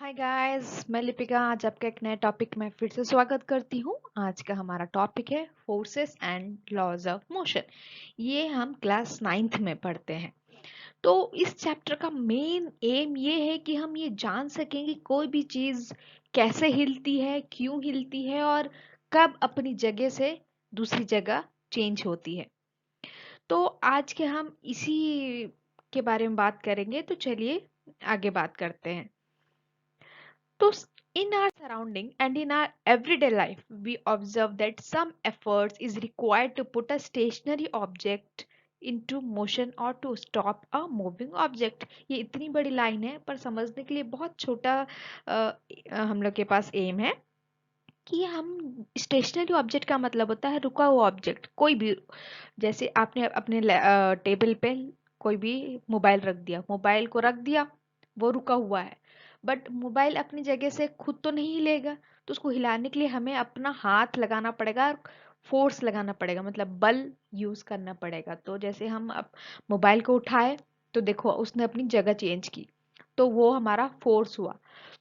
Hi guys, मैं लिपिका आज आपका एक नए टॉपिक में फिर से स्वागत करती हूँ। आज का हमारा टॉपिक है forces and laws of motion. ये हम क्लास 9th में पढ़ते हैं। तो इस चैप्टर का मेन एम ये है कि हम ये जान सकें कि कोई भी चीज़ कैसे हिलती है, क्यों हिलती है और कब अपनी जगह से दूसरी जगह चेंज होती है। तो आज के हम इसी के बारे में बात करेंगे। तो चलिए आगे बात करते हैं। So, in our surrounding and in our everyday life, we observe that some efforts is required to put a stationary object into motion or to stop a moving object. ये इतनी बड़ी लाइन है पर समझने के लिए बहुत छोटा हम लोग के पास एम है कि हम स्टेशनरी ऑब्जेक्ट का मतलब होता है रुका हुआ ऑब्जेक्ट। कोई भी, जैसे आपने अपने टेबल पे कोई भी मोबाइल रख दिया, मोबाइल को रख दिया, वो रुका हुआ है। बट मोबाइल अपनी जगह से खुद तो नहीं हिलेगा, तो उसको हिलाने के लिए हमें अपना हाथ लगाना पड़ेगा, फोर्स लगाना पड़ेगा, मतलब बल यूज करना पड़ेगा। तो जैसे हम अब मोबाइल को उठाए तो देखो उसने अपनी जगह चेंज की, तो वो हमारा फोर्स हुआ।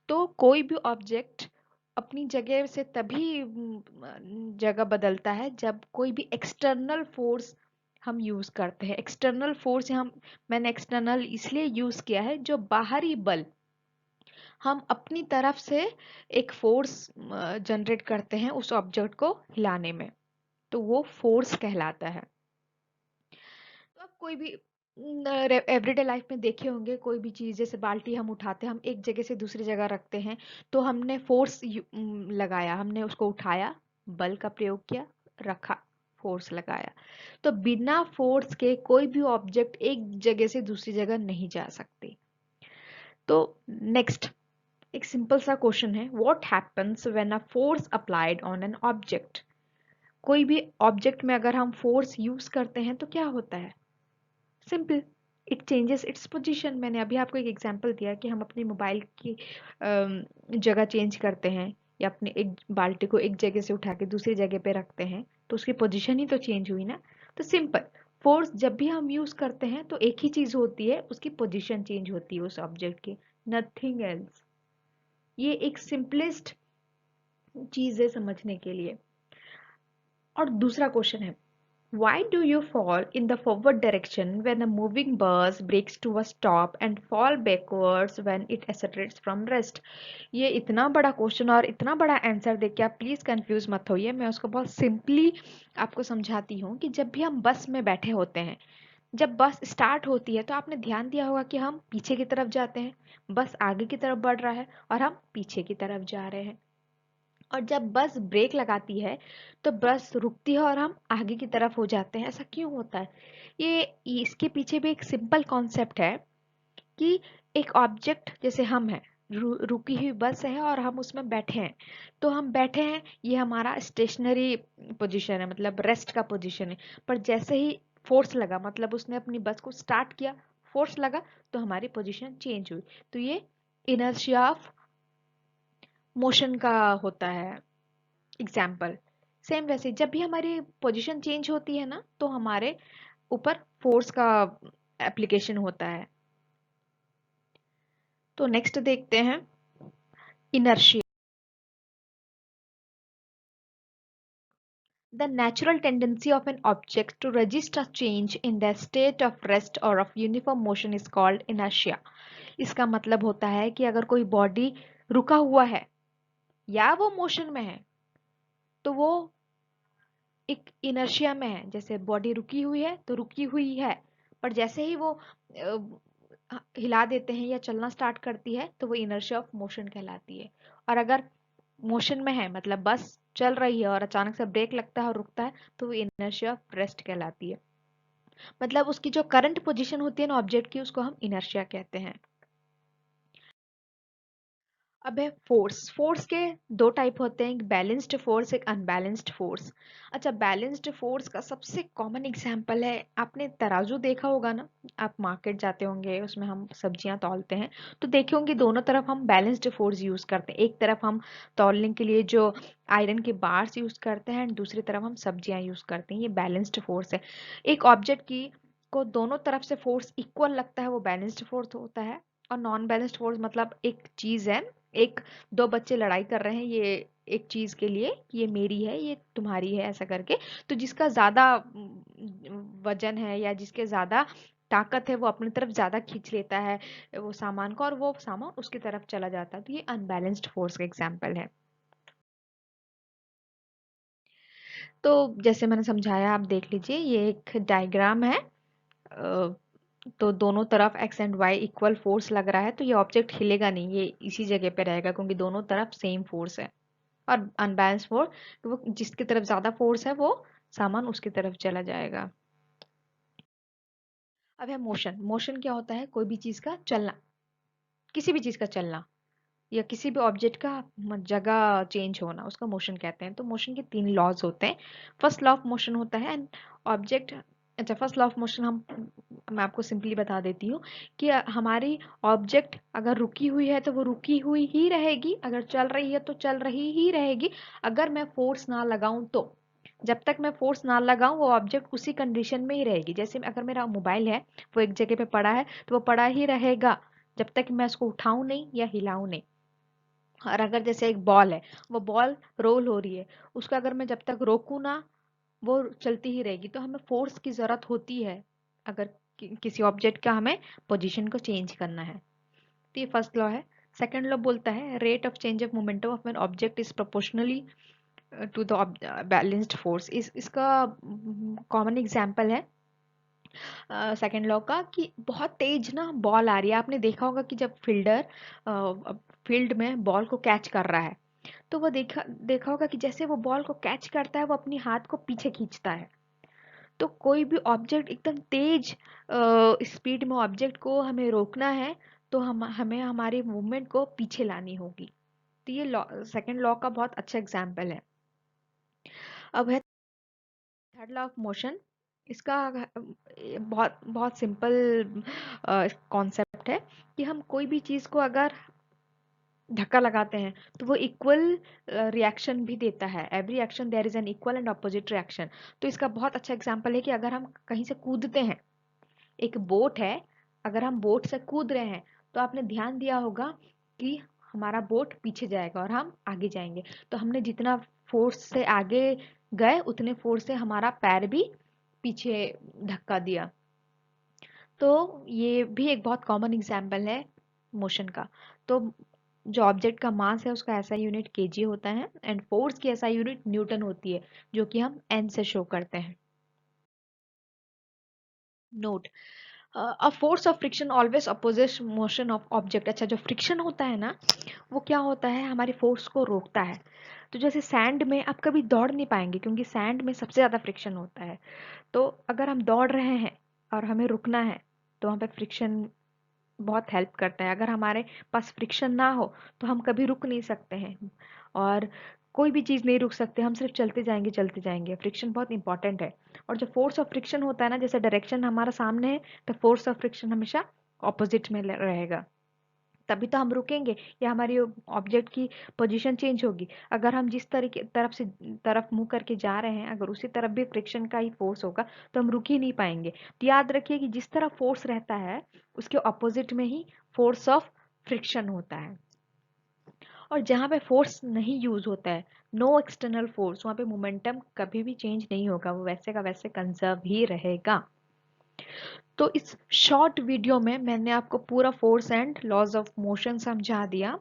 तो कोई भी ऑब्जेक्ट अपनी जगह से तभी जगह बदलता है जब कोई भी एक्सटर्नल फोर्स हम यूज करते हैं। एक्सटर्नल फोर्स यहाँ मैंने एक्सटर्नल इसलिए यूज किया है, जो बाहरी बल हम अपनी तरफ से एक फोर्स जनरेट करते हैं उस ऑब्जेक्ट को हिलाने में, तो वो फोर्स कहलाता है। तो आप कोई भी एवरीडे लाइफ में देखे होंगे, कोई भी चीज जैसे बाल्टी हम उठाते हैं, हम एक जगह से दूसरी जगह रखते हैं, तो हमने फोर्स लगाया, हमने उसको उठाया, बल का प्रयोग किया, रखा, फोर्स लगाया। तो बिना फोर्स के कोई भी ऑब्जेक्ट एक जगह से दूसरी जगह नहीं जा सकती। तो नेक्स्ट एक सिंपल सा क्वेश्चन है, what happens when a force applied on an object. कोई भी ऑब्जेक्ट में अगर हम फोर्स यूज करते हैं तो क्या होता है? Simple, it changes its position. मैंने अभी आपको एक एग्जांपल दिया कि हम अपने मोबाइल की जगह चेंज करते हैं, या अपने एक बाल्टी को एक जगह से उठा के दूसरी जगह पे रखते हैं, तो उसकी पोजीशन ही तो चेंज हुई ना। तो सिंपल, फोर्स जब भी हम यूज करते हैं तो एक ही चीज होती है, उसकी पोजीशन चेंज होती है उस ऑब्जेक्ट की, नथिंग एल्स। ये एक सिंपलेस्ट चीज है समझने के लिए। और दूसरा क्वेश्चन है, why do you fall in the forward direction when a moving bus breaks to a stop and fall backwards when it accelerates from rest? ये इतना बड़ा क्वेश्चन और इतना बड़ा आंसर देख के आप प्लीज कंफ्यूज मत होइए। मैं उसको बहुत सिंपली आपको समझाती हूँ कि जब भी हम बस में बैठे होते हैं, जब बस स्टार्ट होती है तो आपने ध्यान दिया होगा कि हम पीछे की तरफ जाते हैं, बस आगे की तरफ बढ़ रहा है और हम पीछे की तरफ जा रहे हैं। और जब बस ब्रेक लगाती है तो बस रुकती है और हम आगे की तरफ हो जाते हैं। ऐसा क्यों होता है? ये इसके पीछे भी एक सिंपल कॉन्सेप्ट है कि एक ऑब्जेक्ट जैसे हम हैं, रुकी हुई बस है और हम उसमें बैठे हैं, तो हम बैठे हैं, ये हमारा स्टेशनरी पोजीशन है, मतलब रेस्ट का पोजीशन है। पर जैसे ही फोर्स लगा, मतलब उसने अपनी बस को स्टार्ट किया, फोर्स लगा, तो हमारी पोजीशन चेंज हुई। तो ये इनर्शिया ऑफ मोशन का होता है एग्जाम्पल। सेम वैसे जब भी हमारी पोजीशन चेंज होती है ना, तो हमारे ऊपर फोर्स का एप्लीकेशन होता है। तो नेक्स्ट देखते हैं, inertia. The natural tendency of an object to resist a change in the state of rest or of uniform motion is called inertia. इसका मतलब होता है कि अगर कोई बॉडी रुका हुआ है या वो मोशन में है, तो वो एक इनर्शिया में है। जैसे बॉडी रुकी हुई है तो रुकी हुई है, पर जैसे ही वो हिला देते हैं या चलना स्टार्ट करती है तो वो इनर्शिया ऑफ मोशन कहलाती है। और अगर मोशन में है, मतलब बस चल रही है और अचानक से ब्रेक लगता है और रुकता है, तो वो इनर्शिया ऑफ रेस्ट कहलाती है। मतलब उसकी जो करंट पोजीशन होती है ना ऑब्जेक्ट की, उसको हम इनर्शिया कहते हैं। अब है फोर्स। फोर्स के दो टाइप होते हैं, एक बैलेंस्ड फोर्स, एक अनबैलेंस्ड फोर्स। अच्छा, बैलेंस्ड फोर्स का सबसे कॉमन एग्जांपल है, आपने तराजू देखा होगा ना, आप मार्केट जाते होंगे, उसमें हम सब्जियां तौलते हैं, तो देखे होंगे दोनों तरफ हम बैलेंस्ड फोर्स यूज करते हैं। एक तरफ हम तौलने के लिए जो आयरन के बार्स यूज करते हैं, एंड दूसरी तरफ हम सब्जियां यूज करते हैं, ये बैलेंस्ड फोर्स है। एक ऑब्जेक्ट की को दोनों तरफ से फोर्स इक्वल लगता है, वो बैलेंस्ड फोर्स होता है। और नॉन बैलेंस्ड फोर्स मतलब एक चीज है, एक दो बच्चे लड़ाई कर रहे हैं ये एक चीज के लिए कि ये मेरी है ये तुम्हारी है ऐसा करके, तो जिसका ज्यादा वजन है या जिसके ज्यादा ताकत है वो अपनी तरफ ज्यादा खींच लेता है वो सामान को, और वो सामान उसकी तरफ चला जाता है, तो ये अनबैलेंस्ड फोर्स का एग्जाम्पल है। तो जैसे मैंने समझाया आप देख लीजिए, ये एक डायग्राम है। तो दोनों तरफ X and Y equal force लग रहा है, तो ये ऑब्जेक्ट हिलेगा नहीं, ये इसी जगह पे रहेगा क्योंकि दोनों तरफ सेम फोर्स है। और अनबैलेंस फोर्स, तो वो जिसकी तरफ ज्यादा फोर्स है वो सामान उसकी तरफ चला जाएगा। अब है मोशन। मोशन क्या होता है? कोई भी चीज का चलना, किसी भी चीज का चलना या किसी भी ऑब्जेक्ट का जगह चेंज होना, उसका मोशन कहते हैं। तो मोशन के तीन लॉज होते हैं। फर्स्ट लॉ ऑफ मोशन होता है एंड ऑब्जेक्ट, अच्छा फर्स्ट लॉ ऑफ मोशन हम मैं आपको सिंपली बता देती हूँ कि हमारी ऑब्जेक्ट अगर रुकी हुई है तो वो रुकी हुई ही रहेगी, अगर चल रही है तो चल रही ही रहेगी। अगर मैं फोर्स ना लगाऊं तो, जब तक मैं फोर्स ना लगाऊं वो ऑब्जेक्ट उसी कंडीशन में ही रहेगी। जैसे अगर मेरा मोबाइल है वो एक जगह पे पड़ा है तो वो पड़ा ही रहेगा जब तक मैं उसको उठाऊं नहीं या हिलाऊं नहीं। और अगर जैसे एक बॉल है, वो बॉल रोल हो रही है, उसको अगर मैं जब तक रोकू ना वो चलती ही रहेगी। तो हमें फोर्स की जरूरत होती है अगर किसी ऑब्जेक्ट का हमें पोजीशन को चेंज करना है। तो ये फर्स्ट लॉ है। सेकंड लॉ बोलता है rate of change of momentum of an object is proportionally to the balanced force. इसका कॉमन एग्जांपल है सेकंड लॉ का कि बहुत तेज ना बॉल आ रही है। आपने देखा होगा कि जब फील्डर फील्ड में बॉल को कैच कर रहा है तो वो देखा देखा होगा कि जैसे वो बॉल को कैच करता है वो अपनी हाथ को पीछे खींचता है। तो कोई भी ऑब्जेक्ट एकदम तेज स्पीड में ऑब्जेक्ट को हमें रोकना है तो हमें हमारी मूवमेंट को पीछे लानी होगी। तो ये लॉ, सेकंड लॉ का बहुत अच्छा एग्जाम्पल है। अब है थर्ड लॉ ऑफ मोशन। इसका बहुत बहुत सिंपल कॉन्सेप्ट है कि हम कोई भी चीज को अगर धक्का लगाते हैं तो वो इक्वल रिएक्शन भी देता है। Every action there is an equal and opposite reaction. तो इसका बहुत अच्छा एग्जांपल है कि अगर हम कहीं से कूदते हैं, एक बोट है, अगर हम बोट से कूद रहे हैं तो आपने ध्यान दिया होगा कि हमारा बोट पीछे जाएगा और हम आगे जाएंगे। तो हमने जितना फोर्स से आगे गए उतने फोर्स से हमारा पैर भी पीछे धक्का दिया। तो ये भी एक बहुत कॉमन एग्जाम्पल है मोशन का। तो जो ऑब्जेक्ट का मास है उसका एसआई यूनिट केजी होता है एंड फोर्स की एसआई यूनिट न्यूटन होती है जो कि हम एन से शो करते हैं। Note, a force of friction always opposite motion of object. अच्छा, जो फ्रिक्शन होता है ना वो क्या होता है, हमारी फोर्स को रोकता है। तो जैसे सैंड में आप कभी दौड़ नहीं पाएंगे क्योंकि सैंड में सबसे ज्यादा फ्रिक्शन होता है। तो अगर हम दौड़ रहे हैं और हमें रुकना है तो वहां पे फ्रिक्शन बहुत हेल्प करता है। अगर हमारे पास फ्रिक्शन ना हो तो हम कभी रुक नहीं सकते हैं और कोई भी चीज़ नहीं रुक सकते, हम सिर्फ चलते जाएंगे। फ्रिक्शन बहुत इंपॉर्टेंट है। और जो फोर्स ऑफ फ्रिक्शन होता है ना, जैसे डायरेक्शन हमारा सामने है तो फोर्स ऑफ फ्रिक्शन हमेशा ऑपोजिट में रहेगा, तभी तो हम रुकेंगे या हमारी ऑब्जेक्ट की पोजीशन चेंज होगी। अगर हम जिस तरीके तरफ मुंह करके जा रहे हैं अगर उसी तरफ भी फ्रिक्शन का ही फोर्स होगा तो हम रुक ही नहीं पाएंगे। तो याद रखिए कि जिस तरफ फोर्स रहता है उसके ऑपोजिट में ही फोर्स ऑफ फ्रिक्शन होता है। और जहाँ पे फोर्स नहीं यूज होता है, नो एक्सटर्नल फोर्स, वहाँ पे मोमेंटम कभी भी चेंज नहीं होगा, वो वैसे का वैसे कंजर्व ही रहेगा। तो इस शॉर्ट वीडियो में मैंने आपको पूरा force and laws of motion समझा दिया।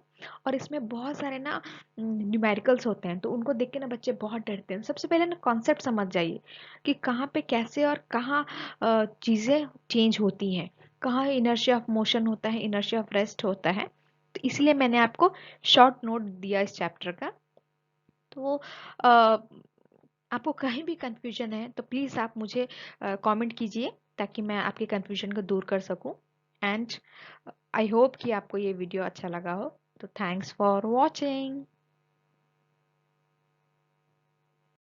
और इसमें बहुत सारे ना न्यूमेरिकल्स होते हैं तो उनको देख के ना बच्चे बहुत डरते हैं। सबसे पहले ना कॉन्सेप्ट समझ जाइए कि कहाँ पे कैसे और कहाँ चीज़ें चेंज होती हैं, कहाँ इनर्शिया ऑफ मोशन होता है, इनर्शिया ऑफ रेस्ट होता है। तो इसलिए मैंने आपको शॉर्ट नोट दिया इस चैप्टर का। तो आपको कहीं भी कंफ्यूजन है तो प्लीज़ आप मुझे कमेंट कीजिए ताकि मैं आपके कंफ्यूजन को दूर कर सकूं। एंड आई होप कि आपको ये वीडियो अच्छा लगा हो। तो थैंक्स फॉर वॉचिंग।